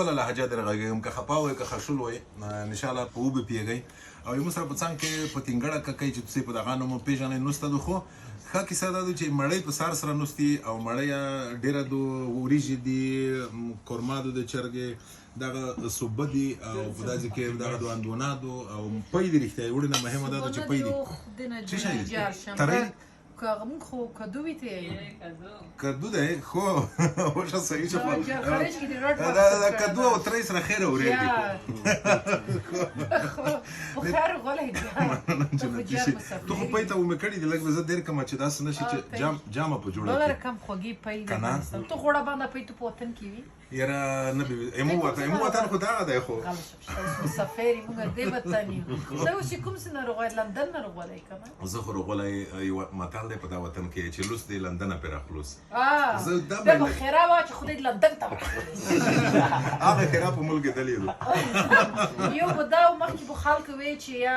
ولا لهجه درغږم که خپاو که خشول وي ان شاء الله په وب پیږي او یو سره په څنګه کې په تینګړه کوي چې تاسو په دغه نوم پیژنې نو ستاسو خو ښه کیسه ده چې مړی په سر سره نوستي او مړی ډیره دو وریجې دي کورمادو د چرګې دغه صوبه دي او په داسې کې دغه د اندونادو او پي دي رښتیا وړي نه مهمه ده چې پي دي څه شي دي ترې كم خو كدو بيتي كدو ده خو وش صحيح شوف خارج كده رد لا كدو او تريس خير وريدي بخير ولا هدي تو خو پېته و مکړی دی لکه زه ډېر کوم چې داس نشي چې جامه په جوړه ولر کم خوږی پېده تو غوړه باندې پېته پوتن کیوي یاره نبی امو وطن خو دا ده خو مسافری موږ دې وطني زه چې کوم سن روغای لندن نه روغلای کما زه خو روغلای یو متال دی په دا وطن کې چې لوس دی لندن پر اخلوص زه دا به خیره وا چې خدای لندن ته هغه خیره په ملک دلیدو یو بداو مخکې په خلک وی چې یا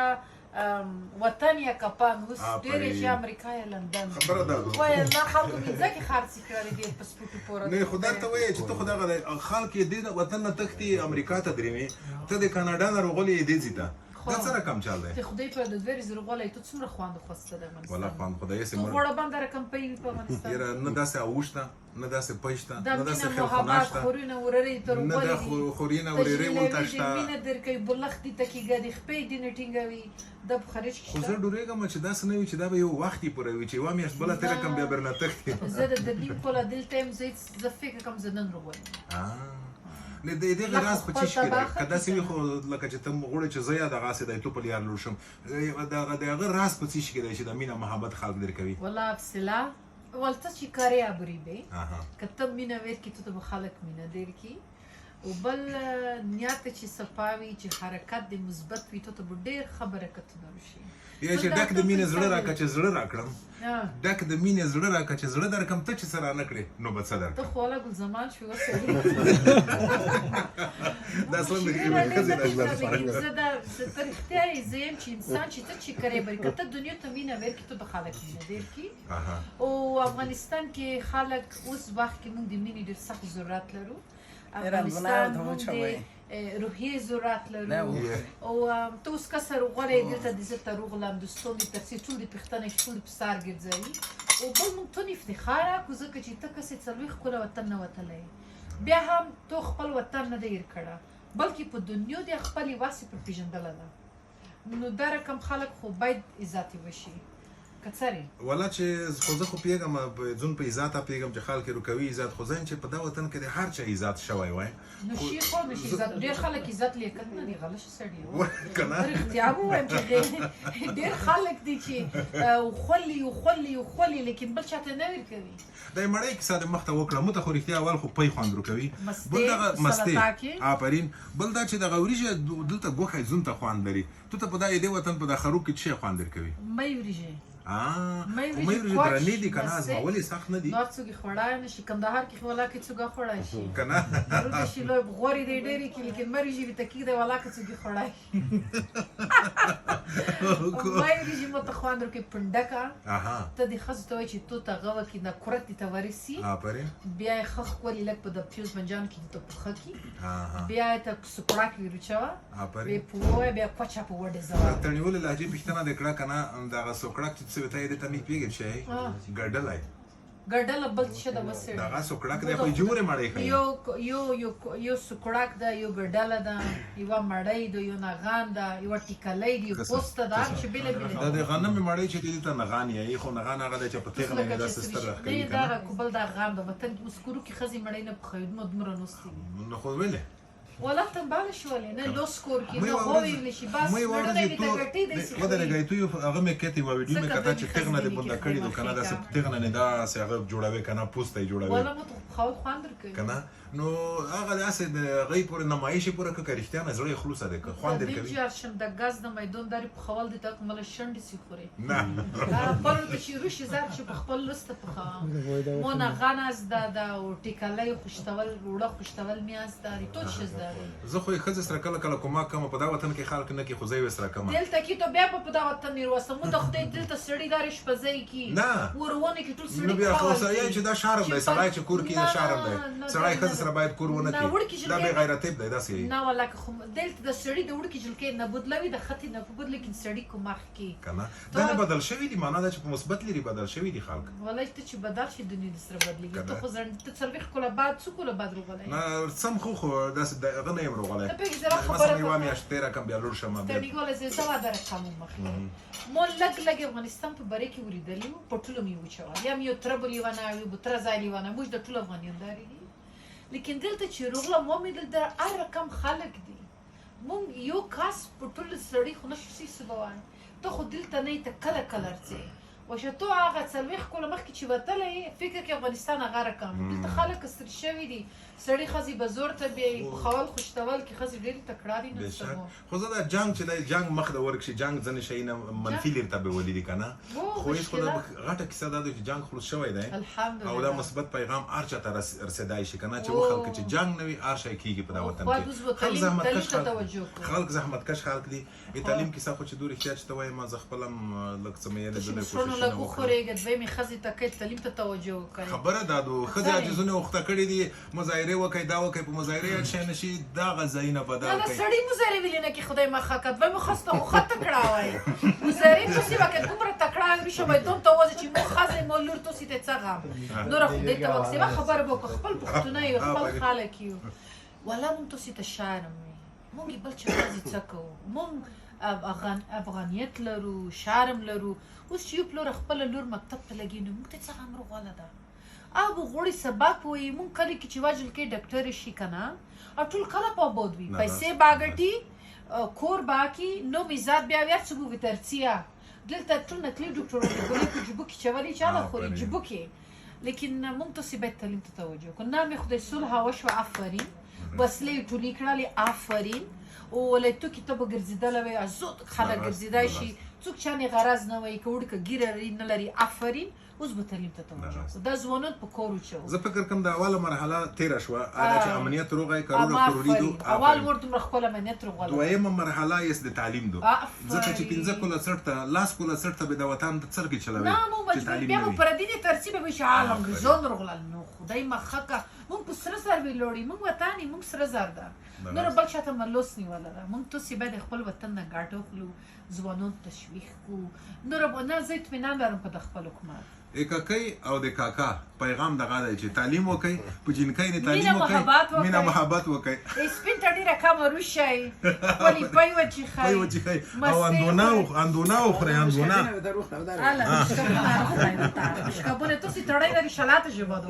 وطن یا کپان اوس ډېر شي امریکا یا لندن خبره ده وای نه خلکو مې ځکه خارسي کړی دی پاسپورت پوره نه خدای ته وایي چې ته خدای خلک دې د وطن نه تختی امریکا ته درېمي ته د کاناډا نه روغلې دې زیته دا سره کم چل دی خدای په د دوی زره غولای ته څومره خواند خوسته ده من والله خواند خدای سي مر وړه باندې رقم په افغانستان یره نه داسې اوښته نه داسې پښته نه داسې خلخناشته خورینه ورری تر نه د خورینه ورری ولتاشته مینه درکې بلختی تکي ګادي خپې دینه ټینګوي د خارج خو زه ډورېږم چې داسې نه وي چې دا به یو وختي پوره وي چې یوه میاشت بله تېره کړم بیا برنه تښتي زه د دې کوله دلته زه فکر کوم زه نن روغلم نه دغه راز په چی شي که داسې وي خو لکه چې ته غواړې چې زه یا دغسې دی تو په لیار لوړ شم دغه راز په څه شي کې دی چې د مینه محبت خلک در کوي والله افصله ولته چې کاری ابریبه که ته مینه ورکې ته به خلک مینه درکي او بل نیت چې صفاوي چې حرکت د مثبت وي ته به ډېر خبره کتنه وشي یا چې ډک د مینې زړه راکړه چې زړه راکړم ډک د مینې زړه راکړه چې زړه درکړم ته چې څه رانه کړې نو به څه درکړم ته خو والا ګلزمان شو دا اصلا د ښځې د ژوند فرق زه دا تر رښتیا زه یم چې انسان چې ته چې کرې بری که ته دنیا ته مینه ورکړي ته به خلک مینه درکړي او افغانستان کې خلک اوس وخت کې موږ د مینې ډېر سخت ضرورت لرو افغانستان موږ د روحیه ضرورت لرو او ته اوس کسر غواړې دلته د زه ته روغلم دوستان دې ترڅې ټول دې پښتنې ټول په سر ګرځوي او بل موږ ته افتخاره کو ځکه چې ته کسې څلوېښت کاله وطن نه وتلی بیا هم تو خپل وطن نه دی هېر کړه بلکې په دنیا د خپلې واسې پر پېژندله ده نو دا رقم خلک خو باید عزت وشي ولا چې خو زه خو پیږم ځون په عزت پیږم چې خلک روکوي عزت خو ځین چې په دا وطن کې د هر چا عزت شوی وای نو شي خو نشي عزت ډېر خلک عزت لیکل نه دی غلط سړی کنه رښتیا وایم چې ډېر خلک دي چې خولي لیکن بل چاته نه ورکوي دا مړی کیسه د مخته وکړه مو ته خو رښتیا اول خو پی خوند روکوي بل دغه مستې آفرین بل دا چې دغه وریجې دلته ګوښه ځون ته خوند لري تو ته په دا دې وطن په د خروب کې څه خوند درکوي مې وریجې مې وریجې درنې دي کنه ازمولې سخت نه دي نور څوک خوړای نشي کندهار کې ولا کې څوک خوړای شي کنه ورته شي لوی غوري دی ډېری کې لیکن مې وریجې ته کې دی ولا کې څوک خوړای مې وریجې مو ته خوند ورکې پندکا ته د خزه ته چې تو ته غو کې نه کورت ته ورسي بیا خخ کولی لک په د پیوز منجان کې ته پخ کی بیا ته سپړاک ویرچا بیا پوه بیا کوچا په وډه زوا ته نیول لهجه پښتنه د کړه کنه دغه سوکړک چې څه وتای د تمې پیګل شي ګډلای ګډل بل څه د وسه دغه سوکړک د خو جوړه مړی خي یو سوکړک دا یو ګډل دا یو مړی دا یو نغان دا یو ټیکلې دی پوسټ دا چې بل بل د غنم مړی چې د ته نغان یې خو نغان هغه د چپتیغ نه د سستر راخلی دا کوبل دا غان دا وطن مسکرو کې خزي مړی نه په خید مدمر نوستي نو خو ویلې ولا تنبال شوالي نه لو سکور کې نه هو ویل شي بس نه نه دې ګټي دې سي ودا نه گئی تو هغه مې کته و ویډیو مې کته چې تغنه دې بنده کړی نو کنه دا څه تغنه نه دا څه هغه جوړاوي کنه پوسټي جوړاوي ولا مو خو خواندر کوي کنه نو هغه داسې د غي پور نمایش پور کې رښتیا نه زړه خلوص ده خواندر کوي چې شم د غاز د میدان داري په خول دي تک مل شند سي خوري نه پر چې روشي زار چې په خپل لست په مو نه غناز دا او ټیکلای خوشتول وړه خوشتول میاس داري تو څه داري زه خو خزه سره کله کله کومه کوم په دا وطن کې خلک نه کې خو زوی سره کوم دلته کې ته بیا په دا وطن نیروسه مو ته خدای دلته سړی داري شپځي کې ورونه کې ټول سړی نو بیا خو سړی چې دا شرم دی سړی چې کور کې د شهر دی سړی ښځې سره باید کور ونه کړي دا بې غیرتیب دی داسې نه ولکه خو دلته د سړي د وړکي جلکې نه بدلوي د خطي نه په بدله کې سړي کومخ کې که نه دا نه بدل شوي دي معنا ده چې په مثبت لري بدل شوي دي خلک والله ته چې بدل شي دنیا سره بدلېږي ته خو ته څلوېښت کاله بعد څو کاله بعد روغلی نه سم خو داسې هغه نه یم روغلی ته پوهېږې زه مثلا یوه میاشت تېره کړم بیا لوړ شم ته نیګوله زه واده رقم مخکې ما لږ افغانستان په بری کې ولیدلي وو په ټولو مې وچول یا مې یو تره به لیونی وي بوتره ځای لیونی موږ د ټولو افغانیان داري دي لیکن دلته چې روغلم ومې دلته هر رقم خلک دي مونږ یو کس په ټول سړي خو نشو سیسبوان ته خو دلته نه ته کله کله ځې وشه تو هغه څلوېښت کاله مخکې چې وتلی فکر کې افغانستان هغه رقم دلته خلک ستر شوي دي سړي ښځې به زور ته بیایي پخول خوشتول کې ښځې ډېرې تکړه دي نه خو زه دا جنګ چې دی جنګ مخ د ورک شي جنګ ځینې شیونه منفي لرې ته بیولي دي که نه خو هېڅ خو دا غټه کیسه دا ده چې جنګ خلاص شوی دی او دا مثبت پیغام هر چا ته رسېدای شي که نه چې وخلکه چې جنګ نه وي هر شی کېږي په دا وطن کې خلک زحمتکش خلک دي تعلیم کیسه خو چې دور احتیاج ته وایم زه خپل هم لږ څه مې یادېدلی کوششونه لږ وخورېږه دویمې ښځې ته کوي تعلیم ته توجه وکړئ خبره دا ده ښځې عاجزونه وخته کړي دي مظاهرې وکړئ دا وکړئ په مظاهرې یاد شی نه شي دغه ځایونه بدل کړئ نه سړي مظاهرې ویلې نه کې خدای مخه کړه دوی مو خسته خو ښه تکړه وایي مظاهرې پسې به که دومره تکړه وي شوی دوم ته وځي چې مو ښځې مو لور توسې ته څه غم نوره خدای ته وکسې به خبره به وکړو خپل پښتونه یو خپل خلک یو والله مونږ توسې ته شرم وي مونږ یې بل چا ښځې څه کوو مونږ افغانیت لرو شرم لرو اوس چې یو پلور خپله لور مکتب ته لګي نو موږ ته څه غم روغله ده اب غوړي سبق وایي مونږ کله کې چې واجل کې ډاکټر شي که نه او ټول کله په آباد وي پیسې به ګټي کور به کړي نوم عزت بیا هر څه به ترڅیه دلته ټول نکلي ډاکټرونه ګولۍ په جبو کې چولې چا نه خوري جبو کې لیکن مونږ تاسې باید تعلیم ته توجه وکړو نه مې خدای صلح وشوه آفرین وسلې ټولې کړلې آفرین او ولایتو کې ته به ګرځېدلی وی زود خلک ګرځېدی شي څوک چانې غرض نه وایي که وړکه ګیره نه لري آفرین اوس به تعلیم ته توجه وکړو دا ځوانان په کار وچوو زه فکر کوم د اوله مرحله تېره شوه هغه چې امنیت روغی کروڑه کروڑیدو اول ور دومره خپل امنیت روغله دویمه مرحله یې د تعلیم دو ځکه چې 15 کاله څټ ته 10 کاله څټ ته به د وطن د څرګې چلوي نه مو مجبور بیا مو پر دې ترتیب به شي عالم ځون روغله نو خدای مخکه مونږ په سره سر وی لوړی مونږ وطن مونږ سره زر ده نور بل چاته ملوس نیوله ده مونږ تاسې باید خپل وطن نه ګټه واخلو ځوانان تشویق کړو نور به نه زه اطمینان لرم په د خپل حکومت کاکۍ او د کاکا پیغام دغه دی چې تعلیم وکړئ په جنکۍ نه تعلیم وکړئ مینه محبت وکړئ سپین ته ډېره کمه روشئ ولې پی وچیښئ او اندونه وخورئ اندونه شکبونه تاسې تړی لري شلاته ژبه ده